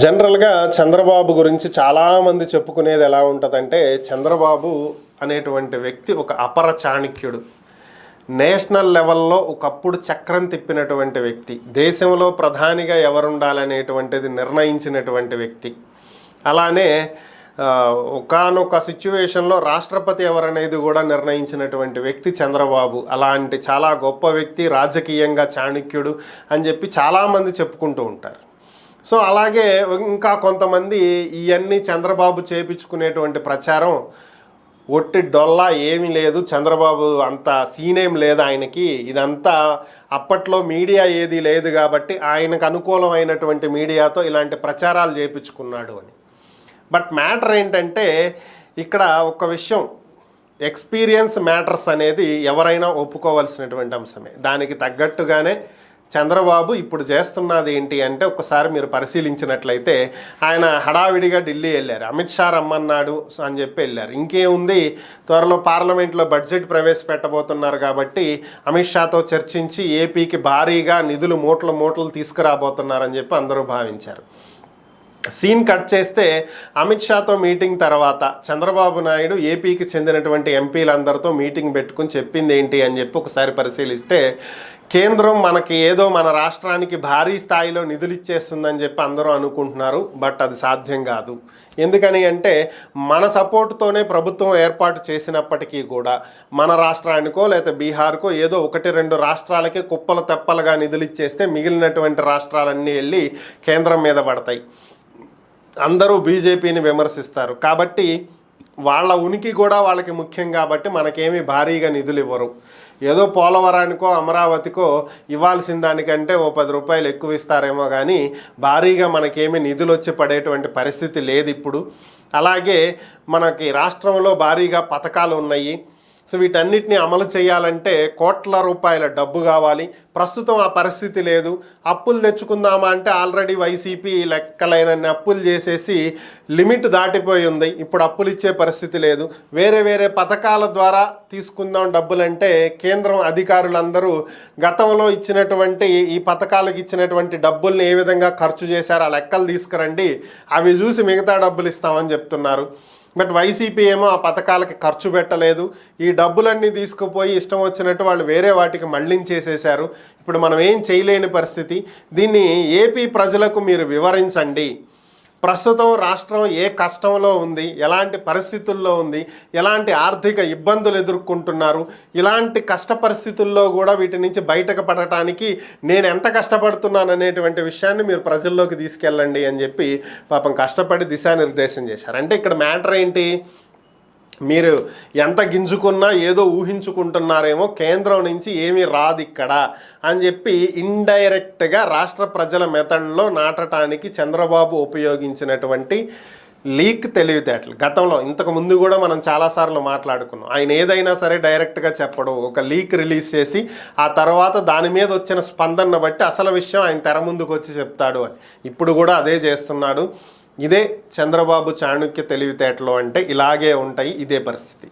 జనరల్‌గా చంద్రబాబు గురించి చాలామంది చెప్పుకునేది ఎలా ఉంటుందంటే, చంద్రబాబు అనేటువంటి వ్యక్తి ఒక అపర చాణక్యుడు. నేషనల్ లెవెల్‌లో ఒకప్పుడు చక్రం తిప్పినటువంటి వ్యక్తి. దేశంలో ప్రధానిగా ఎవరుండాలనేటువంటిది నిర్ణయించినటువంటి వ్యక్తి. అలానే ఒకానొక సిట్యుయేషన్‌లో రాష్ట్రపతి ఎవరనేది కూడా నిర్ణయించినటువంటి వ్యక్తి చంద్రబాబు. అలాంటి చాలా గొప్ప వ్యక్తి, రాజకీయంగా చాణక్యుడు అని చెప్పి చాలామంది చెప్పుకుంటూ ఉంటారు. సో అలాగే ఇంకా కొంతమంది ఇవన్నీ చంద్రబాబు చేపించుకునేటువంటి ప్రచారం ఒట్టి డొల్లా ఏమీ లేదు, చంద్రబాబు అంత సీనేం లేదు ఆయనకి, ఇదంతా అప్పట్లో మీడియా ఏది లేదు కాబట్టి ఆయనకు అనుకూలమైనటువంటి మీడియాతో ఇలాంటి ప్రచారాలు చేపించుకున్నాడు అని. బట్ మ్యాటర్ ఏంటంటే ఇక్కడ ఒక విషయం, ఎక్స్పీరియన్స్ మ్యాటర్స్ అనేది ఎవరైనా ఒప్పుకోవాల్సినటువంటి అంశమే. దానికి తగ్గట్టుగానే చంద్రబాబు ఇప్పుడు చేస్తున్నది ఏంటి అంటే, ఒకసారి మీరు పరిశీలించినట్లయితే ఆయన హడావిడిగా ఢిల్లీ వెళ్ళారు. అమిత్ షా రమ్మన్నాడు అని చెప్పి వెళ్ళారు. ఇంకేముంది, త్వరలో పార్లమెంట్లో బడ్జెట్ ప్రవేశపెట్టబోతున్నారు కాబట్టి అమిత్ షాతో చర్చించి ఏపీకి భారీగా నిధులు మూటలు తీసుకురాబోతున్నారని చెప్పి అందరూ భావించారు. సీన్ కట్ చేస్తే అమిత్ షాతో మీటింగ్ తర్వాత చంద్రబాబు నాయుడు ఏపీకి చెందినటువంటి ఎంపీలందరితో మీటింగ్ పెట్టుకుని చెప్పింది ఏంటి అని చెప్పి ఒకసారి పరిశీలిస్తే, కేంద్రం మనకి ఏదో మన రాష్ట్రానికి భారీ స్థాయిలో నిధులు ఇచ్చేస్తుందని చెప్పి అందరూ అనుకుంటున్నారు. బట్ అది సాధ్యం కాదు. ఎందుకని అంటే, మన సపోర్టుతోనే ప్రభుత్వం ఏర్పాటు చేసినప్పటికీ కూడా మన రాష్ట్రానికో లేదా బీహార్కో ఏదో 1-2 రాష్ట్రాలకే కుప్పలు తెప్పలుగా నిధులు ఇచ్చేస్తే మిగిలినటువంటి రాష్ట్రాలన్నీ వెళ్ళి కేంద్రం మీద పడతాయి. అందరూ బీజేపీని విమర్శిస్తారు కాబట్టి వాళ్ళ ఉనికి కూడా వాళ్ళకి ముఖ్యం కాబట్టి మనకేమీ భారీగా నిధులు ఇవ్వరు. ఏదో పోలవరానికో అమరావతికో ఇవ్వాల్సిన దానికంటే ఓ 10 రూపాయలు ఎక్కువ ఇస్తారేమో కానీ భారీగా మనకేమీ నిధులు వచ్చి పడేటువంటి పరిస్థితి లేదు ఇప్పుడు. అలాగే మనకి రాష్ట్రంలో భారీగా పథకాలు ఉన్నాయి. సో వీటన్నిటిని అమలు చేయాలంటే కోట్ల రూపాయల డబ్బు కావాలి. ప్రస్తుతం ఆ పరిస్థితి లేదు. అప్పులు తెచ్చుకుందామా అంటే ఆల్రెడీ వైసీపీ లెక్కలైన అప్పులు చేసేసి లిమిట్ దాటిపోయి ఉంది. ఇప్పుడు అప్పులు ఇచ్చే పరిస్థితి లేదు. వేరే పథకాల ద్వారా తీసుకుందాం డబ్బులంటే కేంద్రం అధికారులందరూ గతంలో ఇచ్చినటువంటి ఈ పథకాలకు ఇచ్చినటువంటి డబ్బుల్ని ఏ విధంగా ఖర్చు చేశారో ఆ లెక్కలు తీసుకురండి, అవి చూసి మిగతా డబ్బులు ఇస్తామని చెప్తున్నారు. బట్ వైసీపీ ఏమో ఆ పథకాలకి ఖర్చు పెట్టలేదు. ఈ డబ్బులన్నీ తీసుకుపోయి ఇష్టం వచ్చినట్టు వాళ్ళు వేరే వాటికి మళ్లించేసేశారు. ఇప్పుడు మనం ఏం చేయలేని పరిస్థితి. దీన్ని ఏపీ ప్రజలకు మీరు వివరించండి. ప్రస్తుతం రాష్ట్రం ఏ కష్టంలో ఉంది, ఎలాంటి పరిస్థితుల్లో ఉంది, ఎలాంటి ఆర్థిక ఇబ్బందులు ఎదుర్కొంటున్నారు, ఇలాంటి కష్ట పరిస్థితుల్లో కూడా వీటి నుంచి బయటకు పడటానికి నేను ఎంత కష్టపడుతున్నాను అనేటువంటి విషయాన్ని మీరు ప్రజల్లోకి తీసుకెళ్ళండి అని చెప్పి పాపం కష్టపడి దిశానిర్దేశం చేశారు. అంటే ఇక్కడ మ్యాటర్ ఏంటి, మీరు ఎంత గింజుకున్నా ఏదో ఊహించుకుంటున్నారేమో, కేంద్రం నుంచి ఏమీ రాదు ఇక్కడ అని చెప్పి ఇండైరెక్ట్గా రాష్ట్ర ప్రజల మెదడులో నాటడానికి చంద్రబాబు ఉపయోగించినటువంటి లీక్ తెలివితేటలు. గతంలో ఇంతకు ముందు కూడా మనం చాలాసార్లు మాట్లాడుకున్నాం. ఆయన ఏదైనా సరే డైరెక్ట్గా చెప్పడం, ఒక లీక్ రిలీజ్ చేసి ఆ తర్వాత దాని మీద వచ్చిన స్పందనను బట్టి అసలు విషయం ఆయన తెర ముందుకు వచ్చి చెప్తాడు అని. ఇప్పుడు కూడా అదే చేస్తున్నాడు. ఇదే చంద్రబాబు చాణక్య తెలివితేటలు అంటే ఇలాగే ఉంటాయి. ఇదే పరిస్థితి.